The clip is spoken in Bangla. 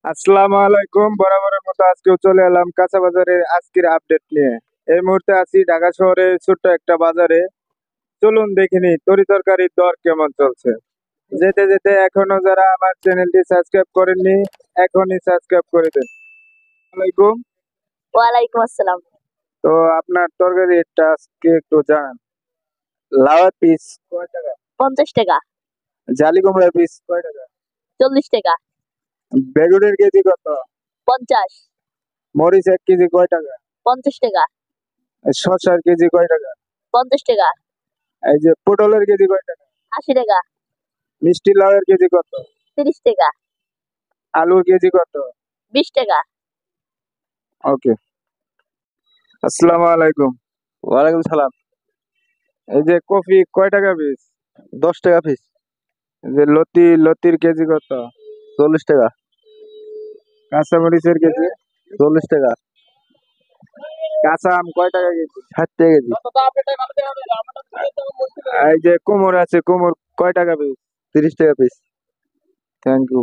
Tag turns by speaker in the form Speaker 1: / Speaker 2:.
Speaker 1: আসসালামু আলাইকুম। বরাবরের মতো আজকেও চলে এলাম কাঁচা বাজারের আজকের আপডেট নিয়ে। এই মুহূর্তে আছি ঢাকা শহরের ছোট্ট একটা বাজারে। চলুন দেখিনি তরি তরকারির দর কেমন চলছে। যেতে যেতে এখনো যারা আমার চ্যানেলটি সাবস্ক্রাইব করেননি, এখনই সাবস্ক্রাইব করে দেন। আসসালামাইকুম।
Speaker 2: ওয়ালাইকুম আসসালাম।
Speaker 1: তো আপনার তরকারি এটা আজকে একটু জানান। লাউয়ের পিস কয় টাকা?
Speaker 2: 50 টাকা।
Speaker 1: জালি কুমড়ার পিস কয় টাকা?
Speaker 2: 40 টাকা।
Speaker 1: বেগুনের কেজি কত?
Speaker 2: 50।
Speaker 1: মরিচ 1 কেজি কয় টাকা?
Speaker 2: 50 টাকা।
Speaker 1: শসার কেজি কয় টাকা?
Speaker 2: 50 টাকা।
Speaker 1: এই যে পটলের কেজি কয় টাকা?
Speaker 2: 80 টাকা।
Speaker 1: মিষ্টি লাউয়ের কেজি কত?
Speaker 2: 30 টাকা।
Speaker 1: আলুর কেজি কত?
Speaker 2: 20 টাকা।
Speaker 1: ওকে। আসসালামু আলাইকুম।
Speaker 3: ওয়ালাইকুম সালাম।
Speaker 1: এই যে কফি কয় টাকা পিস?
Speaker 3: 10 টাকা পিস।
Speaker 1: এই যে লতির কেজি কত?
Speaker 3: 40 টাকা।
Speaker 1: কাঁচা মরিচের কেজি?
Speaker 3: 40 টাকা।
Speaker 1: কাঁচা আম কয় টাকা কেজি?
Speaker 3: 60 টাকা কেজি।
Speaker 1: এই যে কুমড় আছে, কুমড় কয় টাকা পিস?
Speaker 3: 30 টাকা পিস।
Speaker 1: Thank you.